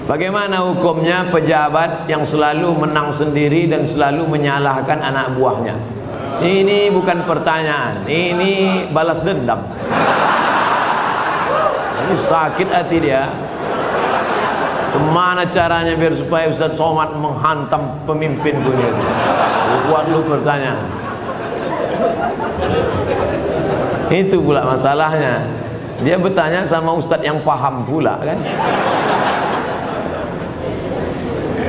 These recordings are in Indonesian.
Bagaimana hukumnya pejabat yang selalu menang sendiri dan selalu menyalahkan anak buahnya? Ini bukan pertanyaan, ini balas dendam. Ini sakit hati dia. Kemana caranya biar supaya Ustaz Somad menghantam pemimpin dunia? Buat lu pertanyaan. Itu pula masalahnya. Dia bertanya sama Ustaz yang paham pula kan.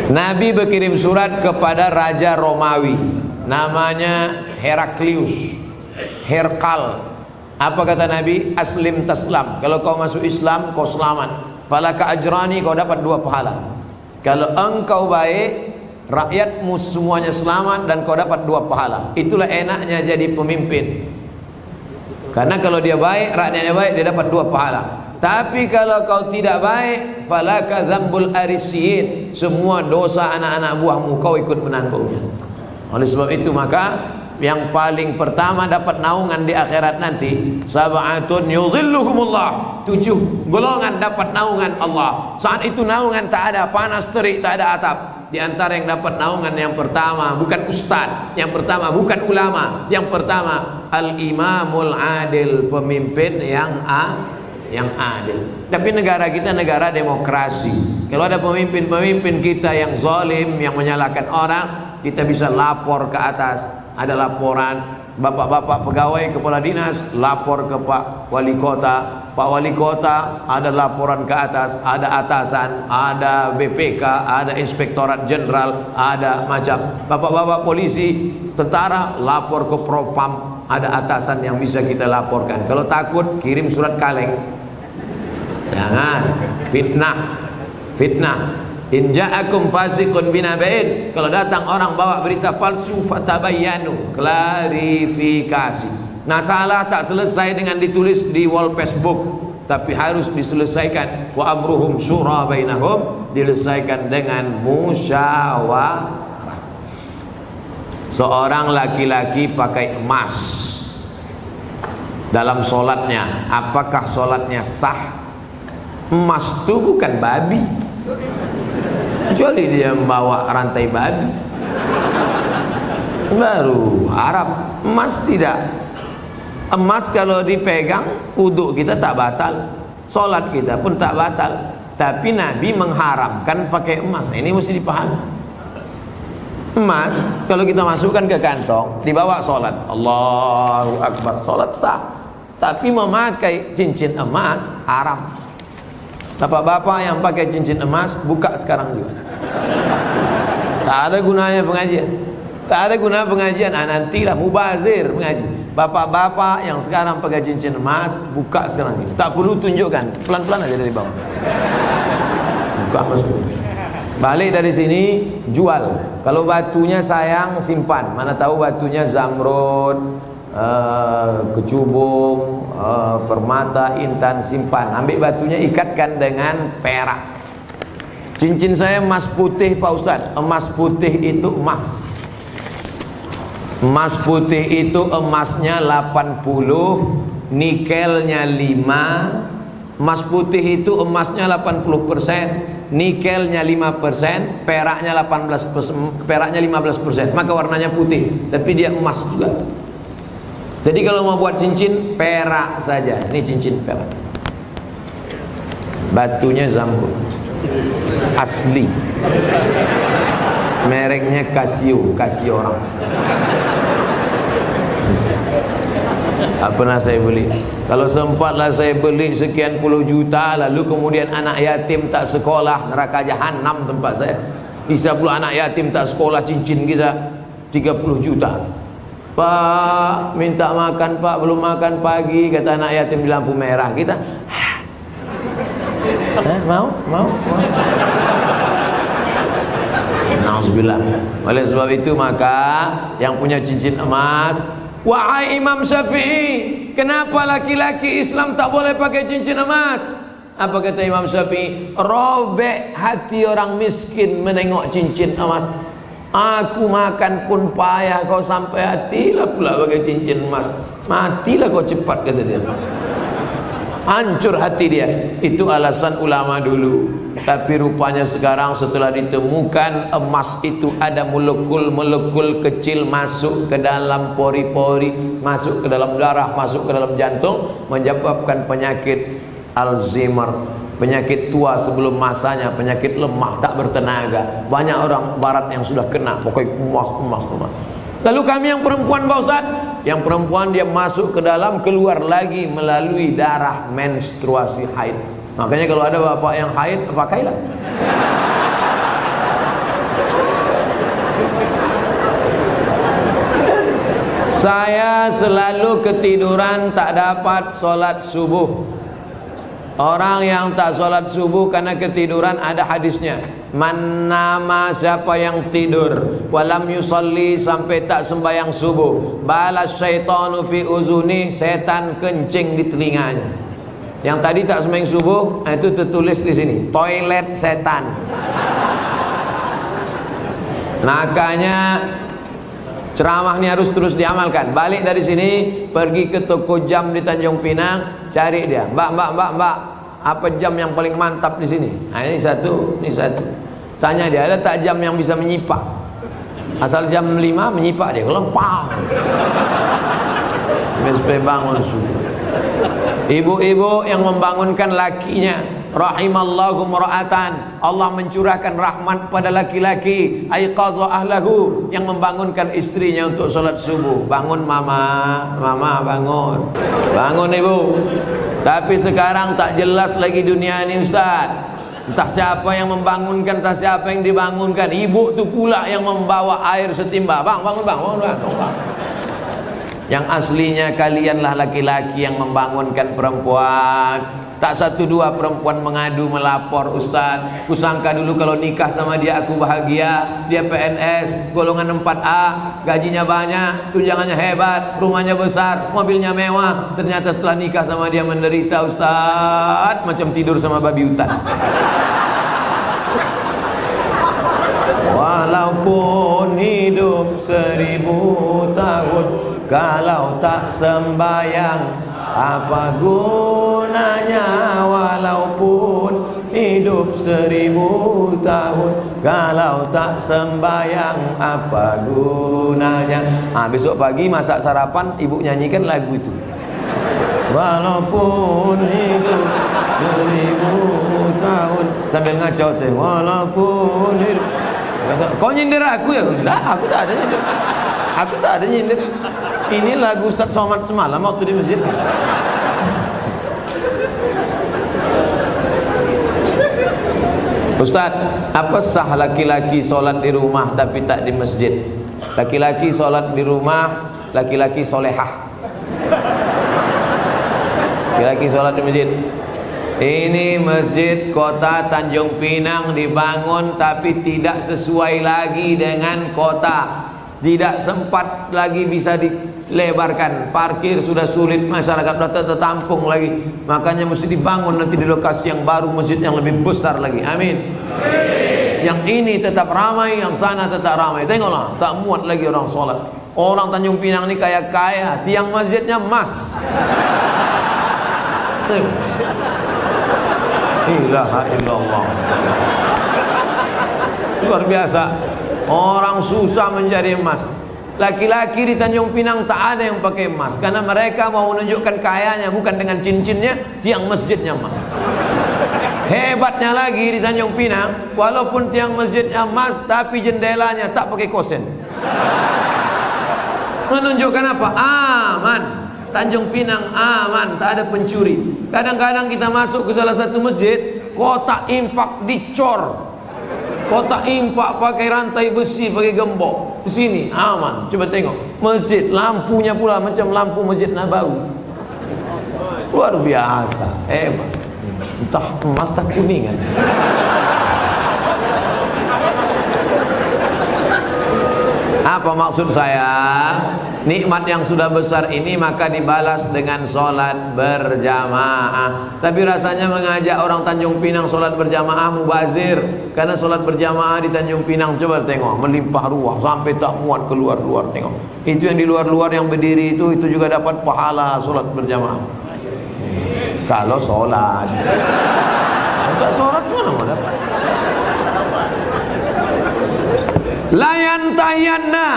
Nabi berkirim surat kepada Raja Romawi, namanya Heraklius, Herkal. Apa kata Nabi? Aslim taslam. Kalau kau masuk Islam, kau selamat. Falaka ajrani, kau dapat 2 pahala. Kalau engkau baik, rakyatmu semuanya selamat dan kau dapat 2 pahala. Itulah enaknya jadi pemimpin. Karena kalau dia baik, rakyatnya baik, dia dapat 2 pahala. Tapi kalau kau tidak baik, falaka dzambul arisiyin, semua dosa anak-anak buahmu kau ikut menanggungnya. Oleh sebab itu maka yang paling pertama dapat naungan di akhirat nanti, sab'atun yuzilluhumullah, 7 golongan dapat naungan Allah. Saat itu naungan tak ada panas terik, tak ada atap. Di antara yang dapat naungan yang pertama bukan ustaz, yang pertama bukan ulama, yang pertama al-imamul adil, pemimpin yang adil. Tapi negara kita negara demokrasi. Kalau ada pemimpin-pemimpin kita yang zalim, yang menyalahkan orang, kita bisa lapor ke atas. Ada laporan, bapak-bapak pegawai kepala dinas lapor ke Pak Wali Kota. Pak Wali Kota ada laporan ke atas, ada atasan, ada BPK, ada Inspektorat Jenderal, ada macam. Bapak-bapak polisi, tentara lapor ke Propam, ada atasan yang bisa kita laporkan. Kalau takut kirim surat kaleng. Jangan fitnah. In ja'akum fasiqun binaba'in, kalau datang orang bawa berita palsu, fatabayyanu, klarifikasi. Nah, salah tak selesai dengan ditulis di wall Facebook, tapi harus diselesaikan. Wa amruhum syura bainahum, diselesaikan dengan musyawarah. Seorang laki-laki pakai emas dalam solatnya, apakah solatnya sah? Emas itu bukan babi, kecuali dia membawa rantai babi, baru Arab. Emas tidak. Emas kalau dipegang, wudhu kita tak batal, solat kita pun tak batal. Tapi Nabi mengharamkan pakai emas. Ini mesti dipahami. Emas kalau kita masukkan ke kantong, dibawa solat, Allahu Akbar, solat sah. Tapi memakai cincin emas haram. Bapak-bapak yang pakai cincin emas, buka sekarang juga. Tak ada gunanya pengajian. Tak ada guna pengajian. Nantilah mubazir mengaji. Bapak-bapak yang sekarang pakai cincin emas, buka sekarang juga. Tak perlu tunjukkan, pelan-pelan aja dari bawah. Buka masuk. Balik dari sini, jual. Kalau batunya sayang, simpan. Mana tahu batunya zamrud, kecubung, permata, intan, simpan. Ambil batunya, ikatkan dengan perak. Cincin saya emas putih Pak Ustadz. Emas putih itu emas. Emas putih itu emasnya 80, nikelnya 5. Emas putih itu emasnya 80%, nikelnya 5%, peraknya 18%, peraknya 15%. Maka warnanya putih, tapi dia emas juga. Jadi kalau mau buat cincin, perak saja. Ini cincin perak. Batunya zamrud, asli. Mereknya Casio, Casio orang. Tak pernah saya beli. Kalau sempatlah saya beli sekian puluh juta, lalu kemudian anak yatim tak sekolah, neraka jahanam tempat saya. Bisa pula anak yatim tak sekolah, cincin kita 30 juta. Pak, minta makan Pak, belum makan pagi, kata anak yatim di lampu merah. Kita mau. Nauzubillah. Oleh sebab itu maka yang punya cincin emas, wahai Imam Syafi'i, kenapa laki-laki Islam tak boleh pakai cincin emas? Apa kata Imam Syafi'i? Robek hati orang miskin menengok cincin emas. Aku makan pun payah, kau sampai hatilah pula pakai cincin emas. Matilah kau cepat, kata dia. hancur hati dia. Itu alasan ulama dulu. Tapi rupanya sekarang setelah ditemukan emas itu ada molekul-molekul kecil masuk ke dalam pori-pori, masuk ke dalam darah, masuk ke dalam jantung, menyebabkan penyakit Alzheimer, penyakit tua sebelum masanya, penyakit lemah, tak bertenaga. Banyak orang barat yang sudah kena, pokoknya emas. Lalu kami yang perempuan, Pak Ustaz, yang perempuan dia masuk ke dalam, keluar lagi melalui darah menstruasi haid. Makanya kalau ada bapak yang haid, pakailah. Saya selalu ketiduran, tak dapat sholat subuh. Orang yang tak sholat subuh karena ketiduran, ada hadisnya. Man nama, siapa yang tidur, walam yusalli, sampai tak sembahyang subuh, balas syaitanu fi uzuni, setan kencing di telinganya. Yang tadi tak sembahyang subuh, itu tertulis di sini, toilet setan. Makanya ceramah ini harus terus diamalkan. Balik dari sini, pergi ke toko jam di Tanjung Pinang, cari dia. Mbak, apa jam yang paling mantap di sini? Nah, ini satu. Tanya dia, ada tak jam yang bisa menyipak? Asal jam 5 menyipak dia, kelempang. Sampai bangun subuh. Ibu-ibu yang membangunkan lakinya, rahimallahu mra'atan, Allah mencurahkan rahmat pada laki-laki, aiqadha ahlahu, yang membangunkan istrinya untuk sholat subuh. Bangun mama bangun. Bangun ibu. Tapi sekarang tak jelas lagi dunia ini, Ustaz. Entah siapa yang membangunkan, entah siapa yang dibangunkan. Ibu tu pula yang membawa air setimba. Bangun. Yang aslinya kalianlah laki-laki yang membangunkan perempuan. Tak satu dua perempuan mengadu melapor, Ustaz, kusangka dulu kalau nikah sama dia aku bahagia. Dia PNS golongan 4A, gajinya banyak, tunjangannya hebat, rumahnya besar, mobilnya mewah. Ternyata setelah nikah sama dia menderita, Ustaz, macam tidur sama babi hutan. Walaupun hidup 1000 tahun, kalau tak sembayang, apa gunanya? Walaupun hidup 1000 tahun, kalau tak sembayang, apa gunanya? Besok pagi masak sarapan, ibu nyanyikan lagu itu. Walaupun hidup 1000 tahun, sambil ngacau teh. Walaupun hidup. Kau nyindir aku ya? Lah, aku tak ada nyindir. Ini lagu Ustaz Somad semalam waktu di masjid. Ustaz, apa sah laki-laki sholat di rumah tapi tak di masjid? Laki-laki sholat di rumah, laki-laki solehah. Laki-laki sholat di masjid. Ini masjid kota Tanjung Pinang dibangun tapi tidak sesuai lagi dengan kota. Tidak sempat lagi bisa dilebarkan. Parkir sudah sulit, masyarakat sudah tertampung lagi. Makanya mesti dibangun nanti di lokasi yang baru, masjid yang lebih besar lagi. Amin. Yang ini tetap ramai, yang sana tetap ramai. Tengoklah, tak muat lagi orang sholat. Orang Tanjung Pinang ini kaya-kaya, tiang masjidnya emas. Ilaha illallah. Luar biasa. Orang susah mencari emas. Laki-laki di Tanjung Pinang tak ada yang pakai emas, karena mereka mau menunjukkan kayanya bukan dengan cincinnya, tiang masjidnya emas. Hebatnya lagi di Tanjung Pinang, walaupun tiang masjidnya emas, tapi jendelanya tak pakai kosen. Menunjukkan apa? Aman. Tanjung Pinang aman, tak ada pencuri. Kadang-kadang kita masuk ke salah satu masjid, kotak infak dicor. Kotak infak pakai rantai besi, pakai gembok. Di sini aman. Coba tengok masjid, lampunya pula macam lampu Masjid Nabawi. Luar biasa, hebat. Entah emas tak kuningan. Apa maksud saya? Nikmat yang sudah besar ini maka dibalas dengan sholat berjamaah. Tapi rasanya mengajak orang Tanjung Pinang sholat berjamaah mubazir. Karena sholat berjamaah di Tanjung Pinang, coba tengok, melimpah ruah sampai tak muat keluar-luar. Tengok, itu yang di luar-luar yang berdiri itu juga dapat pahala sholat berjamaah. Kalau sholat. Enggak sholat mana mau dapat? Layan tayanna,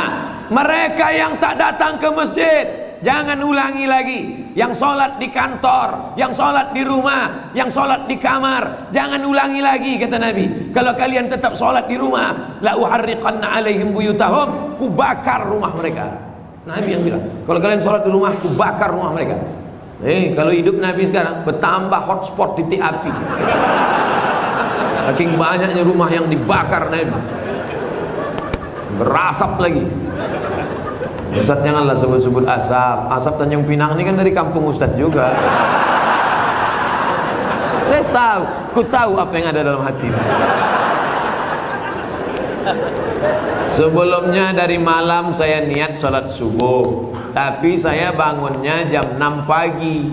mereka yang tak datang ke masjid, jangan ulangi lagi. Yang sholat di kantor, yang sholat di rumah, yang sholat di kamar, jangan ulangi lagi, kata Nabi. Kalau kalian tetap sholat di rumah, la uharriqanna alaihim buyutahum, ku bakar rumah mereka. Nabi yang bilang, kalau kalian sholat di rumah, ku bakar rumah mereka. Kalau hidup Nabi sekarang bertambah hotspot titik api. Saking banyaknya rumah yang dibakar Nabi, berasap lagi. Ustaz janganlah sebut-sebut asap. Asap Tanjung Pinang ini kan dari kampung Ustaz juga. Saya tahu, ku tahu apa yang ada dalam hati. Sebelumnya dari malam saya niat sholat subuh, tapi saya bangunnya jam 6 pagi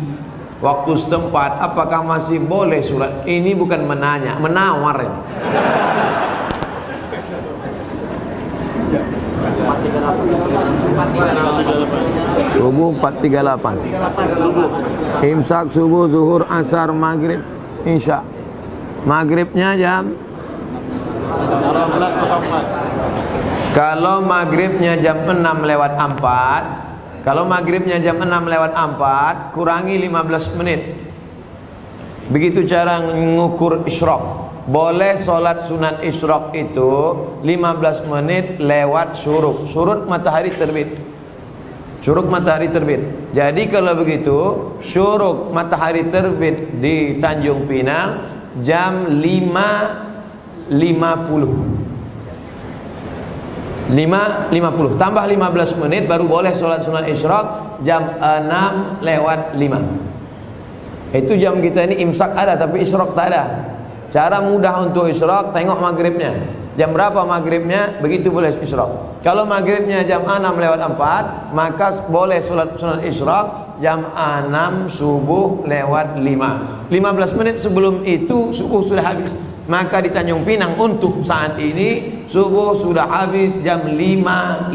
waktu setempat. Apakah masih boleh sholat? Ini bukan menanya, menawar ya. Subuh 4.38. Imsak subuh, zuhur, asar, maghrib, isya. Maghribnya jam. Kalau maghribnya jam 6:04, kalau maghribnya jam 6:04, kurangi 15 menit. Begitu cara mengukur isyraq. Boleh sholat sunat isyraq itu 15 menit lewat syuruk. Syuruk matahari terbit. Syuruk matahari terbit. Jadi kalau begitu, syuruk matahari terbit di Tanjung Pinang jam 5.50 tambah 15 menit baru boleh sholat sunat isyraq jam 6:05. Itu jam kita ini imsak ada tapi isyraq tak ada. Cara mudah untuk isyraq, tengok maghribnya. Jam berapa maghribnya, begitu boleh isyraq. Kalau maghribnya jam 6:04, maka boleh sholat sunat isyraq jam 6 subuh lewat 5. 15 menit sebelum itu subuh sudah habis. Maka di Tanjung Pinang untuk saat ini subuh sudah habis jam 5.50.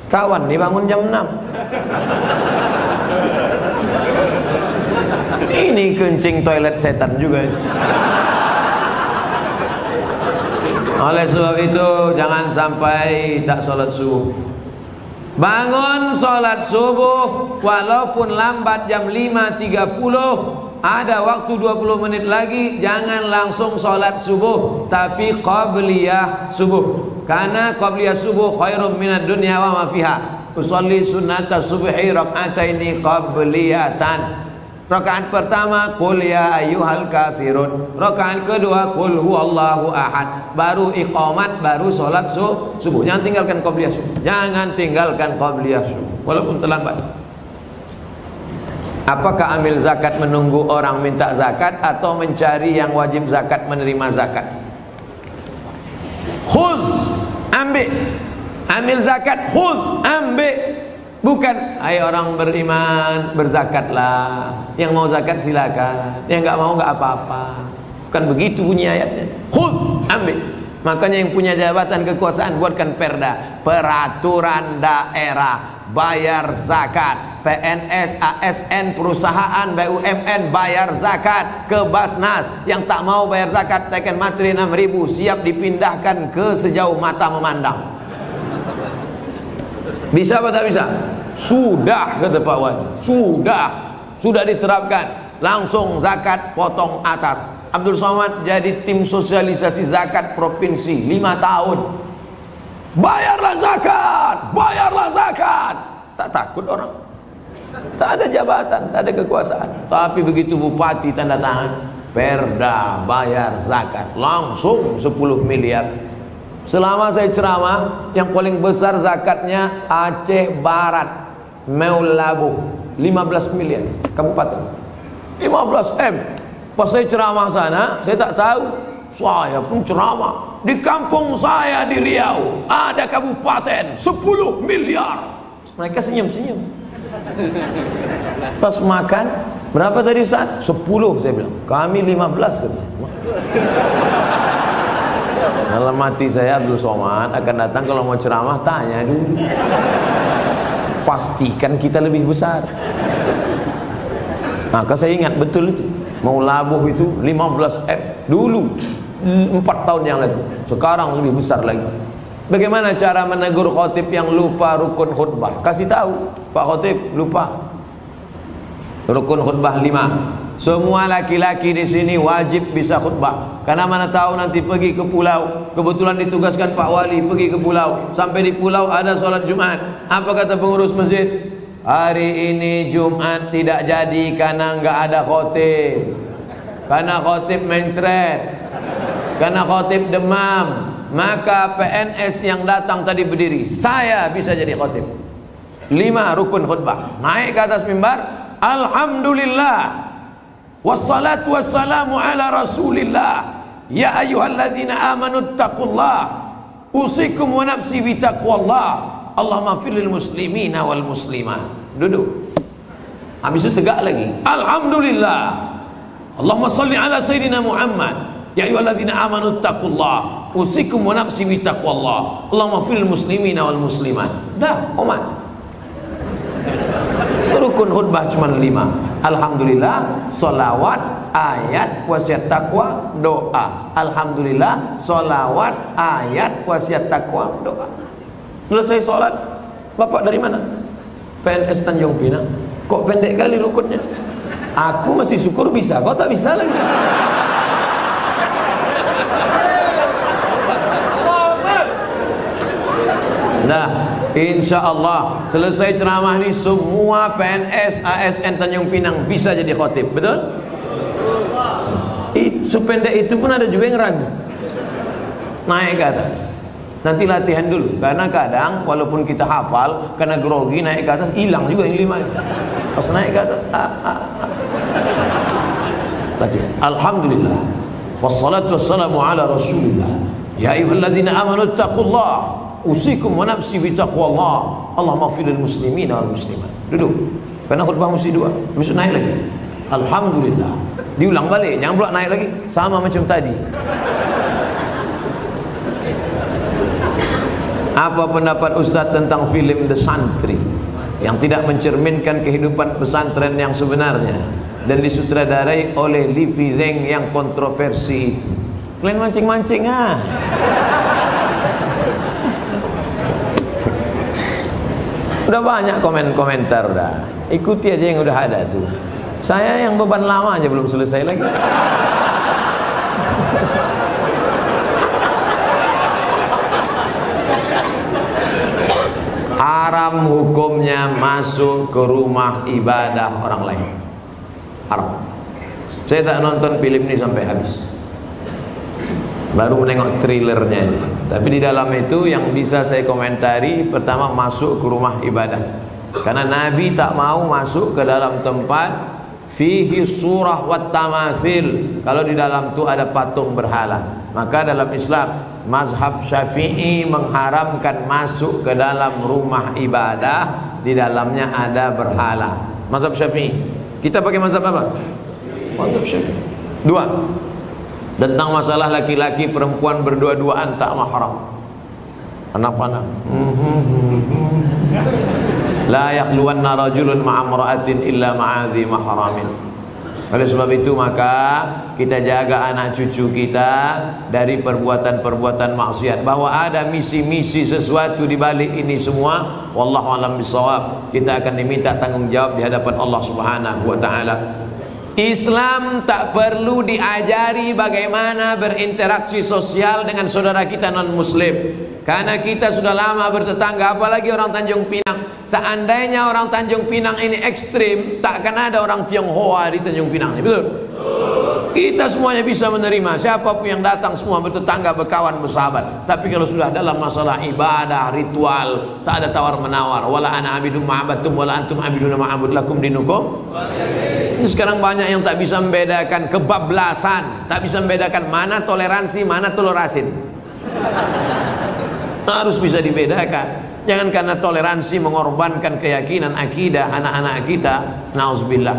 Kawan nih bangun jam 6. Ini kencing toilet setan juga. Oleh sebab itu jangan sampai tak sholat subuh. Bangun sholat subuh walaupun lambat jam 5.30, ada waktu 20 menit lagi, jangan langsung sholat subuh, tapi qabliyah subuh. Karena qabliyah subuh khairum minad dunya wa ma fiha. Usolli sunnata subhi rak'ataini qabliyatan. Rakaat pertama qul ya ayyuhal kafirun. Rakaat kedua qul huwallahu ahad. Baru iqamat, baru sholat subuh. Jangan tinggalkan qabliyah subuh. Jangan tinggalkan qabliyah subuh walaupun terlambat. Apakah ambil zakat menunggu orang minta zakat atau mencari yang wajib zakat menerima zakat? Khuz, ambil. Ambil zakat, khuz, ambil. Bukan, hai orang beriman, berzakatlah. Yang mau zakat silakan, yang enggak mau enggak apa-apa. Bukan begitu bunyi ayatnya. Khuz, ambil. Makanya yang punya jabatan kekuasaan buatkan perda, peraturan daerah, bayar zakat. PNS, ASN, perusahaan, BUMN bayar zakat ke Basnas. Yang tak mau bayar zakat tekan materi 6.000, siap dipindahkan ke sejauh mata memandang. Bisa apa tak bisa? Sudah, kata Pak Wajib. Sudah diterapkan. Langsung zakat potong atas. Abdul Somad jadi tim sosialisasi zakat provinsi 5 tahun. Bayarlah zakat. Tak takut orang. Tak ada jabatan, tak ada kekuasaan. Tapi begitu bupati tanda tangan, perda bayar zakat langsung 10 miliar. Selama saya ceramah, yang paling besar zakatnya Aceh Barat, Meulabu, 15 miliar kabupaten. 15 M. Pas saya ceramah sana, saya tak tahu. Saya pun ceramah. Di kampung saya di Riau ada kabupaten 10 miliar. Mereka senyum-senyum. Pas makan, berapa tadi Ustaz? 10 saya bilang. Kami 15 katanya. Dalam hati saya Abdul Somad akan datang kalau mau ceramah tanya dulu. Pastikan kita lebih besar. Nah, saya ingat betul itu. Mau labuh itu 15 dulu 4 tahun yang lalu. Sekarang lebih besar lagi. Bagaimana cara menegur khotib yang lupa rukun khutbah? Kasih tahu, Pak Khotib lupa rukun khutbah 5. Semua laki-laki di sini wajib bisa khutbah. Karena mana tahu nanti pergi ke pulau, kebetulan ditugaskan Pak Wali pergi ke pulau. Sampai di pulau ada sholat Jumat. Apa kata pengurus masjid? Hari ini Jumat tidak jadi karena nggak ada khotib. Karena khotib mencret. Karena khotib demam. Maka PNS yang datang tadi berdiri, saya bisa jadi khotib. 5 rukun khutbah. Naik ke atas mimbar, alhamdulillah wassalatu wassalamu ala rasulillah ya ayyuhalladzina amanu taqullah usikum wa nafsi bitaqwallah Allahumma fil muslimina wal muslimat. Duduk. Habis itu tegak lagi, alhamdulillah Allahumma salli ala sayyidina Muhammad ya ayyuhalladzina amanu taqullah usikum wa nafsi bitaqwallah Allahumma fil muslimina wal muslimat. Dah, omat. Rukun khutbah cuma 5. Alhamdulillah, solawat, ayat, wasiat takwa, doa. Alhamdulillah, solawat, ayat, wasiat takwa, doa. Selesai sholat, Bapak dari mana? PNS Tanjung Pinang. Kok pendek kali rukunnya? Aku masih syukur bisa, kau tak bisa lagi. Nah, insya Allah selesai ceramah ini semua PNS ASN Tanjung Pinang bisa jadi khotib, betul? Sependek itu pun ada juga yang ragu. Naik ke atas. Nanti latihan dulu, karena kadang walaupun kita hafal, karena grogi naik ke atas hilang juga yang 5. Pas naik ke atas, latihan. Alhamdulillah. Wassalatu wassalamu ala rasulillah. Ya ayyuhalladzina amanu taqullah usikum wa nafsi bitaqwallah Allahumma fil muslimina wal muslimat. Duduk. Karena khutbah mesti 2. Mesti naik lagi. Alhamdulillah. Diulang balik, jangan pula naik lagi sama macam tadi. Apa pendapat Ustaz tentang film The Santri yang tidak mencerminkan kehidupan pesantren yang sebenarnya dan disutradarai oleh Livi Zeng yang kontroversi itu? Kalian mancing-mancing ah. Udah banyak komentar udah. Ikuti aja yang udah ada tuh. Saya yang beban lama aja belum selesai lagi. Haram hukumnya masuk ke rumah ibadah orang lain. Haram. Saya tak nonton film ini sampai habis. Baru menengok trailernya. Tapi di dalam itu yang bisa saya komentari, pertama masuk ke rumah ibadah. Karena Nabi tak mau masuk ke dalam tempat fihi surah wat tamathil. Kalau di dalam itu ada patung berhala. Maka dalam Islam mazhab Syafi'i mengharamkan masuk ke dalam rumah ibadah di dalamnya ada berhala. Mazhab Syafi'i. Kita pakai mazhab apa? Mazhab Syafi'i. 2. Tentang masalah laki-laki perempuan berdua-duaan tak mahram. Anak-anak. La yakhluwanna rajulun ma'amra'atin illa ma'adhi mahramin. Oleh sebab itu maka kita jaga anak cucu kita dari perbuatan-perbuatan maksiat. Bahwa ada misi-misi sesuatu di balik ini semua, wallahu a'lam bishawab. Kita akan diminta tanggung jawab di hadapan Allah Subhanahu wa taala. Islam tak perlu diajari bagaimana berinteraksi sosial dengan saudara kita non muslim. Karena kita sudah lama bertetangga, apalagi orang Tanjung Pinang. Seandainya orang Tanjung Pinang ini ekstrim, tak akan ada orang Tionghoa di Tanjung Pinang, betul? Kita semuanya bisa menerima, siapapun yang datang semua bertetangga, berkawan, bersahabat. Tapi kalau sudah dalam masalah ibadah, ritual, tak ada tawar menawar. Wala ana abidum ma'abatum wala antum abiduna ma'abud lakum dinukum. Ini sekarang banyak yang tak bisa membedakan kebablasan, tak bisa membedakan mana toleransi, mana tolerasin. Harus bisa dibedakan. Jangan karena toleransi mengorbankan keyakinan akidah anak-anak kita. Nauzubillah.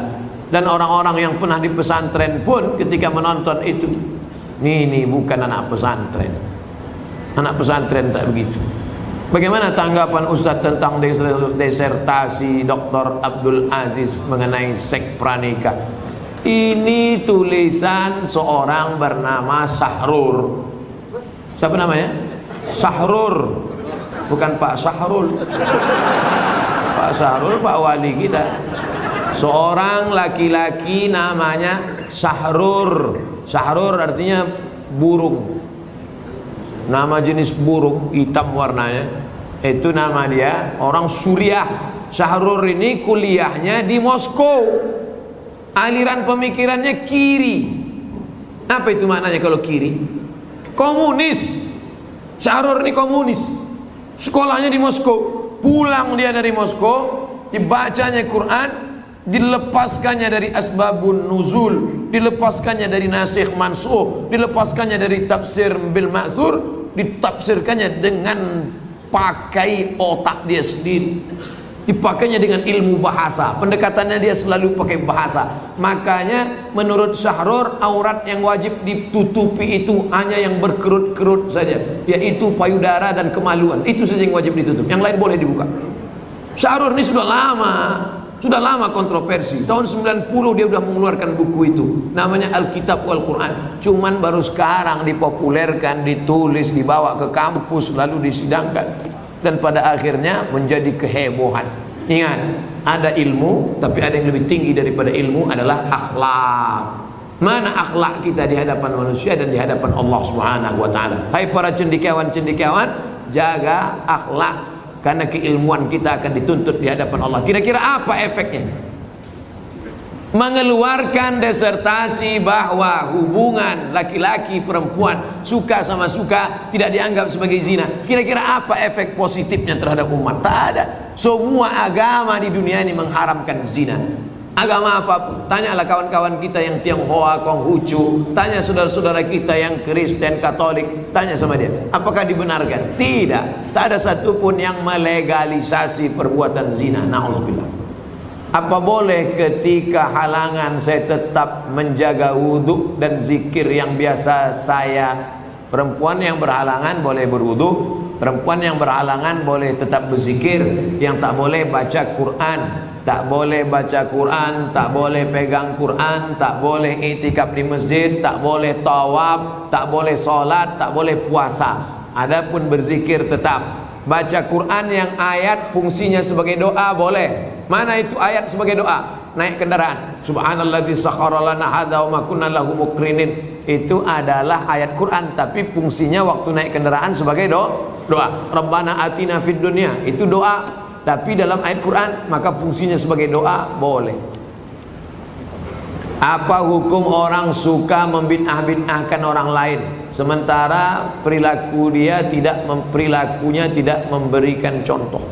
Dan orang-orang yang pernah di pesantren pun ketika menonton itu, ini bukan anak pesantren. Anak pesantren tak begitu. Bagaimana tanggapan Ustadz tentang disertasi Dr. Abdul Aziz mengenai seks pranikah? Ini tulisan seorang bernama Sahrur. Siapa namanya? Sahrur, bukan Pak Sahrul. Pak Sahrul Pak wali kita. Seorang laki-laki namanya Sahrur. Sahrur artinya burung. Nama jenis burung, hitam warnanya. Itu nama dia, orang Suriah. Sahrur ini kuliahnya di Moskow. Aliran pemikirannya kiri. Apa itu maknanya kalau kiri? Komunis. Sahrur ini komunis. Sekolahnya di Moskow. Pulang dia dari Moskow, dibacanya Quran, dilepaskannya dari asbabun nuzul, dilepaskannya dari nasikh mansukh, dilepaskannya dari tafsir bil ma'thur, ditafsirkannya dengan pakai otak dia sendiri, dipakainya dengan ilmu bahasa, pendekatannya dia selalu pakai bahasa. Makanya menurut Sahrur, aurat yang wajib ditutupi itu hanya yang berkerut-kerut saja, yaitu payudara dan kemaluan. Itu saja yang wajib ditutup, yang lain boleh dibuka. Sahrur ini sudah lama kontroversi. Tahun 90 dia sudah mengeluarkan buku itu, namanya Alkitab wal Quran. Cuman baru sekarang dipopulerkan, ditulis, dibawa ke kampus, lalu disidangkan, dan pada akhirnya menjadi kehebohan. Ingat, ada ilmu, tapi ada yang lebih tinggi daripada ilmu, adalah akhlak. Mana akhlak kita di hadapan manusia dan di hadapan Allah Subhanahu wa taala. Hai para cendekiawan-cendekiawan, jaga akhlak, karena keilmuan kita akan dituntut di hadapan Allah. Kira-kira apa efeknya? Mengeluarkan disertasi bahwa hubungan laki-laki perempuan, suka sama suka, tidak dianggap sebagai zina. Kira-kira apa efek positifnya terhadap umat? Tak ada. Semua agama di dunia ini mengharamkan zina. Agama apapun. Tanyalah kawan-kawan kita yang Tionghoa, Konghucu, tanya saudara-saudara kita yang Kristen, Katolik, tanya sama dia, apakah dibenarkan? Tidak. Tak ada satupun yang melegalisasi perbuatan zina. Na'udzubillah. Apa boleh ketika halangan saya tetap menjaga wudhu dan zikir yang biasa saya? Perempuan yang berhalangan boleh berwudhu, perempuan yang berhalangan boleh tetap berzikir. Yang tak boleh baca Quran, tak boleh baca Quran, tak boleh pegang Quran, tak boleh itikaf di masjid, tak boleh tawaf, tak boleh sholat, tak boleh puasa. Adapun berzikir tetap. Baca Quran yang ayat fungsinya sebagai doa boleh. Mana itu ayat sebagai doa? Naik kendaraan, subhanalladzi sakhkhara lana hadza wa ma kunna lahu muqrinin. Itu adalah ayat Quran, tapi fungsinya waktu naik kendaraan sebagai doa. Rabbana atina fid dunya, itu doa, tapi dalam ayat Quran maka fungsinya sebagai doa boleh. Apa hukum orang suka membid'ah-bid'ahkan orang lain, sementara perilakunya tidak memberikan contoh?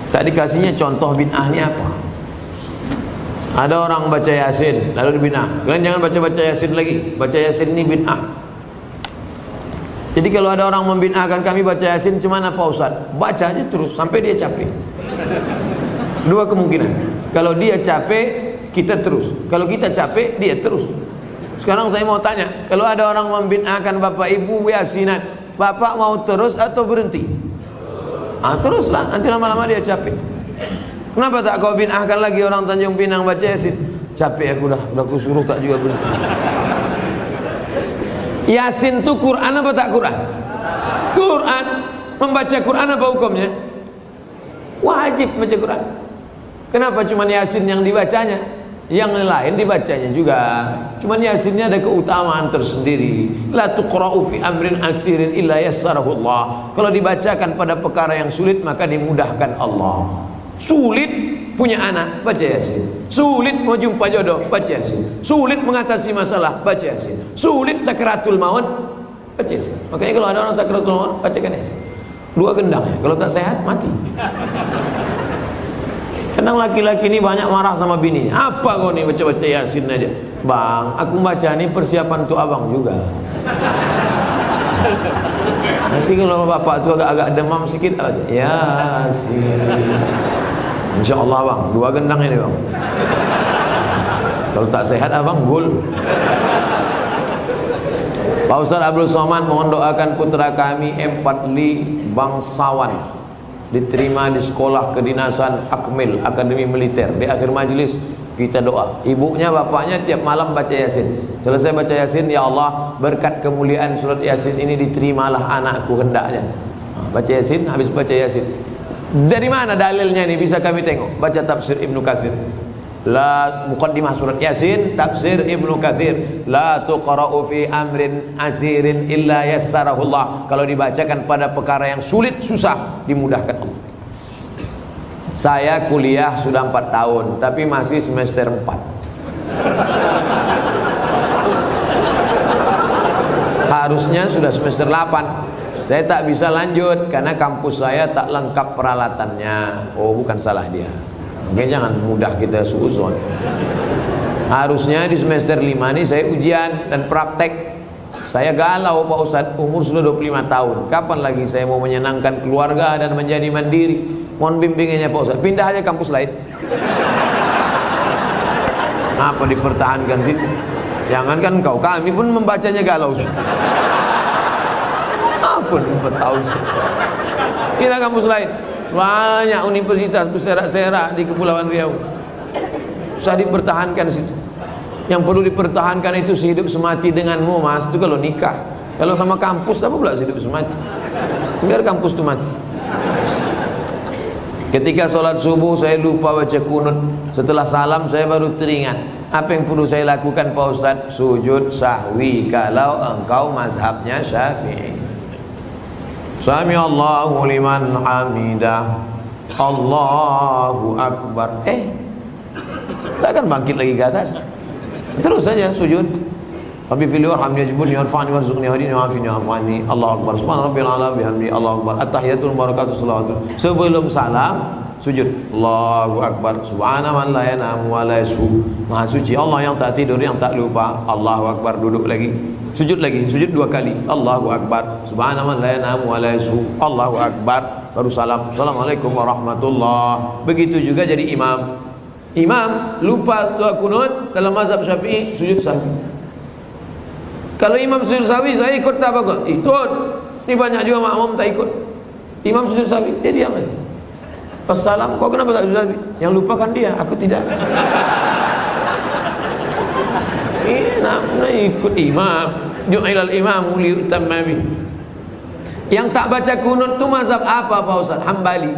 Tak dikasihnya contoh bid'ahnya apa? Ada orang baca Yasin lalu dibid'ah. Kalian jangan baca Yasin lagi. Baca Yasin ini bid'ah. Jadi kalau ada orang membid'ahkan kami baca Yasin, cuman apa Ustaz? Baca aja terus sampai dia capek. Dua kemungkinan. Kalau dia capek, kita terus. Kalau kita capek, dia terus. Sekarang saya mau tanya, kalau ada orang membid'ahkan Bapak Ibu Yasinan, Bapak mau terus atau berhenti? Teruslah, nanti lama-lama dia capek. Kenapa tak kau bid'ahkan lagi orang Tanjung Pinang baca Yasin? Capek aku dah kusuruh tak juga berhenti. Yasin itu Quran apa tak Quran? Quran. Membaca Quran apa hukumnya? Wajib baca Quran. Kenapa cuma Yasin yang dibacanya? Yang lain dibacanya juga. Cuman Yasinnya ada keutamaan tersendiri. La tuqra'u fi amrin asirin illa yassarahu Allah. Kalau dibacakan pada perkara yang sulit maka dimudahkan Allah. Sulit punya anak, baca Yasin. Sulit mau jumpa jodoh, baca Yasin. Sulit mengatasi masalah, baca Yasin. Sulit sakaratul maut, baca Yasin. Makanya kalau ada orang sakaratul maut, bacakan Yasin. Dua gendang ya. Kalau tak sehat mati. Kadang laki-laki ini banyak marah sama bininya. Apa kau nih baca-baca Yasin aja? Bang, aku baca ini persiapan untuk abang juga. Nanti kalau bapak tu agak demam sikit aja, Yasin. Insya Allah bang, dua gendang ini bang. Kalau tak sehat abang gul. Pak Ustaz Abdul Somad mohon doakan putra kami Empatli bangsawan diterima di sekolah kedinasan Akmil Akademi Militer. Di akhir majelis kita doa. Ibunya bapaknya tiap malam baca Yasin. Selesai baca Yasin, ya Allah berkat kemuliaan surat Yasin ini diterimalah anakku hendaknya. Baca Yasin, habis baca Yasin. Dari mana dalilnya ini bisa kami tengok? Baca tafsir Ibnu Katsir. La muqaddimah surat Yasin, tafsir Ibnu Katsir. La tuqra'u fi amrin asirin illa yassarahullah. Kalau dibacakan pada perkara yang sulit, susah, dimudahkan Allah. Saya kuliah sudah 4 tahun, tapi masih semester 4. Harusnya sudah semester 8. Saya tak bisa lanjut karena kampus saya tak lengkap peralatannya. Oh, bukan salah dia. Oke, jangan mudah kita suuzon. Harusnya di semester 5 ini saya ujian dan praktek. Saya galau Pak Ustadz, umur sudah 25 tahun. Kapan lagi saya mau menyenangkan keluarga dan menjadi mandiri? Mohon bimbingannya Pak Ustadz. Pindah aja kampus lain. Apa dipertahankan sih? Jangankan kau, kami pun membacanya galau. Apa 4 tahun? Pindah kampus lain. Banyak universitas berserak-serak di Kepulauan Riau. Susah dipertahankan situ. Yang perlu dipertahankan itu sehidup semati denganmu, Mas. Itu kalau nikah. Kalau sama kampus apa pula sehidup semati? Biar kampus itu mati. Ketika sholat subuh saya lupa baca kunut. Setelah salam saya baru teringat. Apa yang perlu saya lakukan Pak Ustaz? Sujud sahwi kalau engkau mazhabnya Syafi'i. Sami Allahu liman hamidah. Allahu Akbar. Tak akan bangkit lagi ke atas. Terus saja sujud. Rabbi fili warhamni wajburni warfa'ni warzuqni wahdini wa'afini wa'afani. Allahu Akbar. Subhana rabbil a'la bihamdi. Allahu Akbar. At-tahiyatul barakatuh salawatu. Sebelum salam sujud. Allahu Akbar. Subhana man la yanamu wa la yashu. Maha suci Allah yang tak tidur, yang tak lupa. Allahu Akbar. Duduk lagi. Sujud lagi, sujud 2 kali. Allahu Akbar. Subhanallahi la yanamu wa la yashu. Allahu Akbar. Baru salam. Assalamualaikum warahmatullah. Begitu juga jadi imam. Imam lupa doa kunut dalam mazhab Syafi'i, sujud sahwi. Kalau imam sujud sahwi, saya ikut tak apa? Ikut. Ini banyak juga makmum tak ikut. Imam sujud sahwi, dia diam aja. Pas salam, kau kenapa tak sujud sahwi? Yang lupakan dia, aku tidak. Nak ikut imam. Ju'ilal imam liutamma bih. Yang tak baca kunut tu mazhab apa Pak Ustaz? Hambali.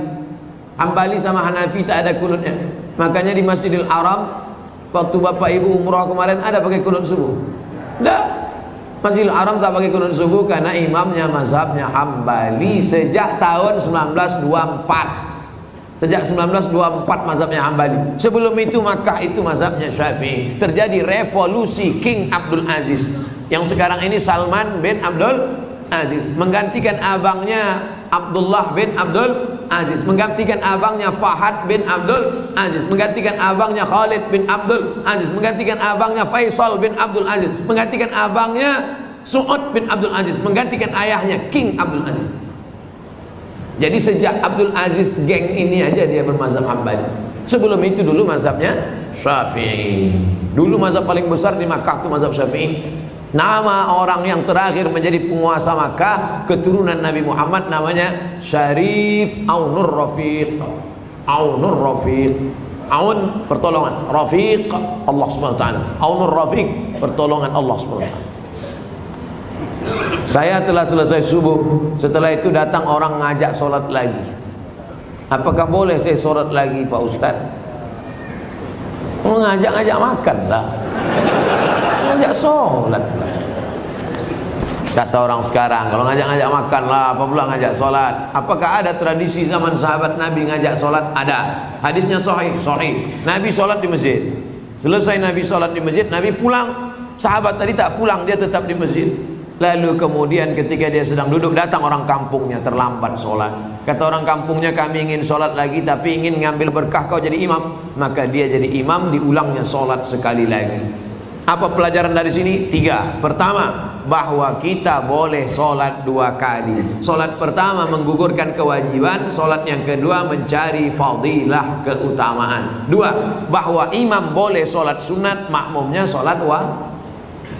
Hambali sama Hanafi tak ada kunutnya. Makanya di Masjidil Haram waktu Bapak Ibu umrah kemarin ada pakai kunut subuh. Tak. Masjidil Haram tak pakai kunut subuh karena imamnya mazhabnya Hambali sejak tahun 1924. Sejak 1924 mazhabnya Hambali. Sebelum itu Makkah itu mazhabnya Syafi'i. Terjadi revolusi King Abdul Aziz. Yang sekarang ini Salman bin Abdul Aziz menggantikan abangnya Abdullah bin Abdul Aziz, menggantikan abangnya Fahad bin Abdul Aziz, menggantikan abangnya Khalid bin Abdul Aziz, menggantikan abangnya Faisal bin Abdul Aziz, menggantikan abangnya Su'ud bin Abdul Aziz, menggantikan ayahnya King Abdul Aziz. Jadi sejak Abdul Aziz geng ini aja dia bermazhab Hambali. Sebelum itu dulu mazhabnya Syafi'i. Dulu mazhab paling besar di Makkah itu mazhab Syafi'i. Nama orang yang terakhir menjadi penguasa Makkah keturunan Nabi Muhammad namanya Syarif Aunur Rafiq. Aunur Rafiq. Aun pertolongan, Rafiq Allah SWT. Aunur Rafiq pertolongan Allah SWT. Saya telah selesai subuh. Setelah itu datang orang ngajak solat lagi. Apakah boleh saya solat lagi Pak Ustaz? Ngajak-ngajak makan lah, ngajak solat. Kata orang sekarang, kalau ngajak-ngajak makan lah, apa pula ngajak solat? Apakah ada tradisi zaman sahabat Nabi ngajak solat? Ada. Hadisnya sahih, sahih. Nabi solat di masjid. Selesai Nabi solat di masjid, Nabi pulang. Sahabat tadi tak pulang, dia tetap di masjid. Lalu kemudian ketika dia sedang duduk, datang orang kampungnya terlambat solat. Kata orang kampungnya, kami ingin solat lagi tapi ingin ngambil berkah kau jadi imam. Maka dia jadi imam, diulangnya solat sekali lagi. Apa pelajaran dari sini? 3. Pertama, bahwa kita boleh solat 2 kali. Solat pertama menggugurkan kewajiban, solat yang kedua mencari fadilah keutamaan. 2. Bahwa imam boleh solat sunat, makmumnya solat wajib.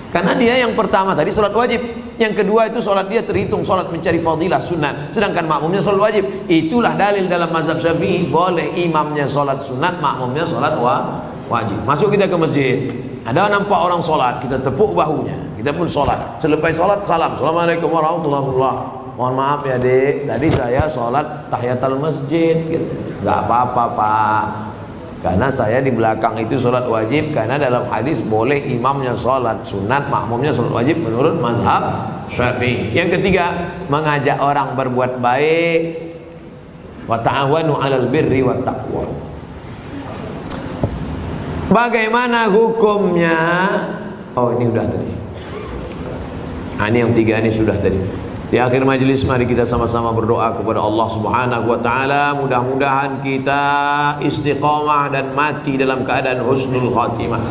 Karena dia yang pertama tadi solat wajib. Yang kedua itu sholat dia terhitung sholat mencari fadilah sunat, sedangkan makmumnya sholat wajib. Itulah dalil dalam mazhab Syafi'i, boleh imamnya sholat sunat, makmumnya sholat wajib. Masuk kita ke masjid, ada nampak orang sholat, kita tepuk bahunya, kita pun sholat. Selepas sholat salam, assalamualaikum warahmatullahi wabarakatuh. Mohon maaf ya dek, tadi saya sholat tahiyatul masjid gitu. Gak apa-apa pak, karena saya di belakang itu sholat wajib. Karena dalam hadis boleh imamnya sholat sunat, makmumnya sholat wajib menurut mazhab Syafi'i. Yang ketiga, mengajak orang berbuat baik. Wa ta'awanu 'alal birri wat taqwa. Bagaimana hukumnya? Oh ini udah tadi. Nah, ini yang tiga ini sudah tadi. Di akhir majelis mari kita sama-sama berdoa kepada Allah Subhanahu wa taala, mudah-mudahan kita istiqomah dan mati dalam keadaan husnul khatimah.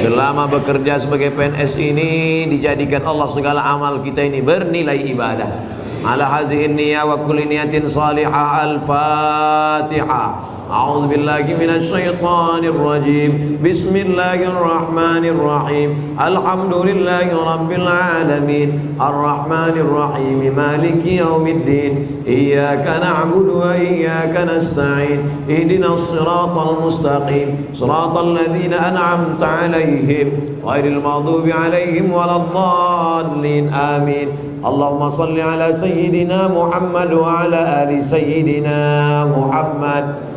Selama bekerja sebagai PNS ini dijadikan Allah segala amal kita ini bernilai ibadah. Ala hazihi niyyah wa kulli niyatin salihah. Al-Fatihah. A'udzu billahi minasy syaithanir rajim. Bismillahirrahmanirrahim. Alhamdulillahi rabbil alamin. Arrahmanir rahim. Maliki yaumiddin. Iyyaka na'budu wa iyyaka nasta'in. Ihdinas siratal mustaqim. Siratal ladzina an'amta 'alaihim ghairil maghdubi 'alaihim waladdallin. Amin. Allahumma shalli ala sayyidina Muhammad wa ala ali sayyidina Muhammad.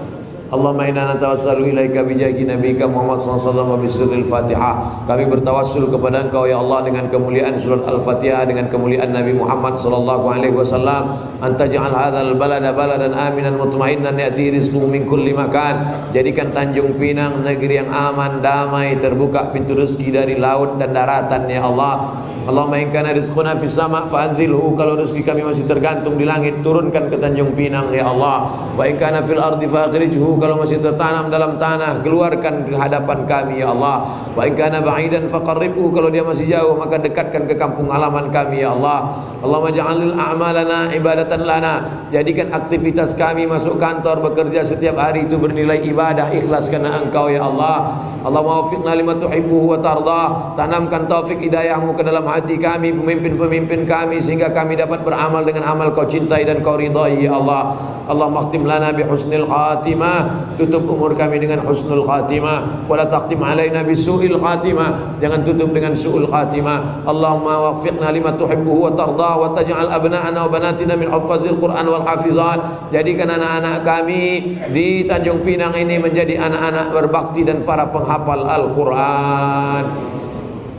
Allahumma inna natawassalu ilaika bijahi nabiyika Muhammad sallallahu alaihi wasallam wa bisirril Fatihah. Kami bertawassul kepada Engkau ya Allah dengan kemuliaan surat Al-Fatihah, dengan kemuliaan Nabi Muhammad sallallahu alaihi wasallam. Anta ja'al hadzal balada baladan aminan mutmainnan ya'ti rizquhu min kulli makan. Jadikan Tanjung Pinang negeri yang aman, damai, terbuka pintu rezeki dari laut dan daratan ya Allah. Allahumma in kana rizquna fis sama' fa'anzilhu. Kalau rezeki kami masih tergantung di langit, turunkan ke Tanjung Pinang ya Allah. Wa in kana fil ardi fa'akhrijhu. Kalau masih tertanam dalam tanah, keluarkan ke hadapan kami ya Allah. Wa in kana ba'idan faqarribhu. Kalau dia masih jauh, maka dekatkan ke kampung halaman kami ya Allah. Allahumma ja'alil a'malana ibadatan lana. Jadikan aktivitas kami masuk kantor, bekerja setiap hari itu bernilai ibadah, ikhlas karena Engkau ya Allah. Allahumma waffiqna lima tuhibbuhu wa tardah. Tanamkan taufik hidayahmu ke dalam hati kami, pemimpin-pemimpin kami, sehingga kami dapat beramal dengan amal Kau cintai dan Kau ridai ya Allah. Allahumma khtim lana bi husnil khatimah. Tutup umur kami dengan husnul khatimah. Wa la taqtim alaina bi su'il khatimah. Jangan tutup dengan su'ul khatimah. Allahumma waffiqna lima tuhibbuhu wa tardah wa taj'al abna'ana wa banatina min huffazil Qur'an wal hafizat. Jadikan anak-anak kami di Tanjung Pinang ini menjadi anak-anak berbakti dan para penghafal Al-Qur'an.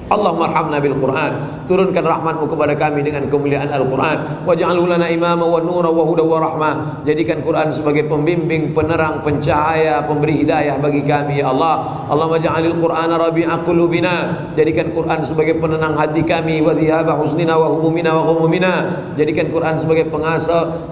Allahumma arhamna bil Qur'an. Turunkan rahmatmu kepada kami dengan kemuliaan Al-Quran. Waj'alhu lana imama wa nura wa huda wa rahmah. Jadikan Quran sebagai pembimbing, penerang, pencahaya, pemberi hidayah bagi kami ya Allah. Allahumma ja'alil Qur'ana rabi'a qulubina. Jadikan Quran sebagai penenang hati kami, wa dhihaba husnina wa humumina wa humumina. Jadikan Quran sebagai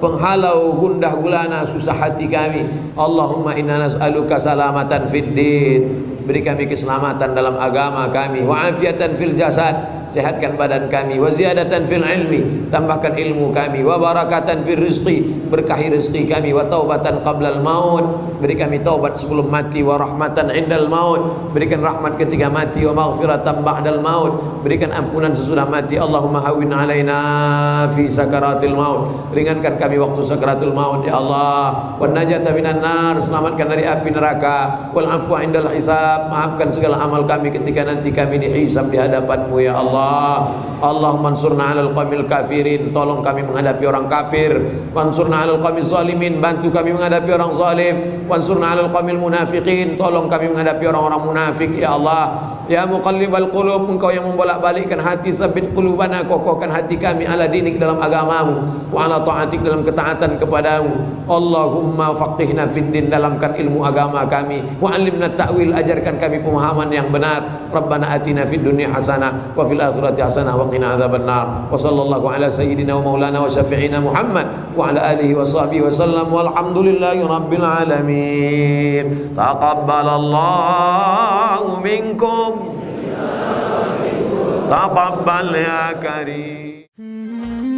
penghalau gundah gulana susah hati kami. Allahumma inna nas'aluka salamatan fid din. Beri kami keselamatan dalam agama kami, wa afiatan fil jasad, sehatkan badan kami, wa ziyadatan fil ilmi, tambahkan ilmu kami, wa barakatan fil rizqi, berkahi rezeki kami, wa taubatan qablal maut, beri kami taubat sebelum mati, wa rahmatan indal maut, berikan rahmat ketika mati, wa maghfiratan ba'dal maut, berikan ampunan sesudah mati. Allahumma hawwin alaina fi sakaratil maut, ringankan kami waktu sakaratul maut ya Allah. Wan najata minan nar, selamatkan dari api neraka. Wal afwa indal hisab, maafkan segala amal kami ketika nanti kami dihisab di hadapan-Mu ya Allah. Allahumma ansurna 'alal qawmil kafirin, tolong kami menghadapi orang kafir. Wansurna 'alal qawmiz zalimin, bantu kami menghadapi orang zalim. Wansurna 'alal qawmil munafiqin, tolong kami menghadapi orang-orang munafik ya Allah. Ya muqallibal qulub, Engkau yang membolak-balikkan hati, sabit qulubana, kokohkan hati kami ala dinik dalam agamamu, wa ala ta'atik dalam ketaatan kepadamu. Allahumma faqihna fid din, dalamkan ilmu agama kami, wa 'allimna ta'wil, ajarkan kami pemahaman yang benar. Rabbana atina fid dunya hasanah wa fil akhirati hasanah wa qina adzabannar. Wa sallallahu ala sayyidina wa maulana wa syafi'ina Muhammad wa ala alihi wa sahbihi wa sallam, walhamdulillahi rabbil alamin. Taqabbalallahu minkum, taqabbal ya karim.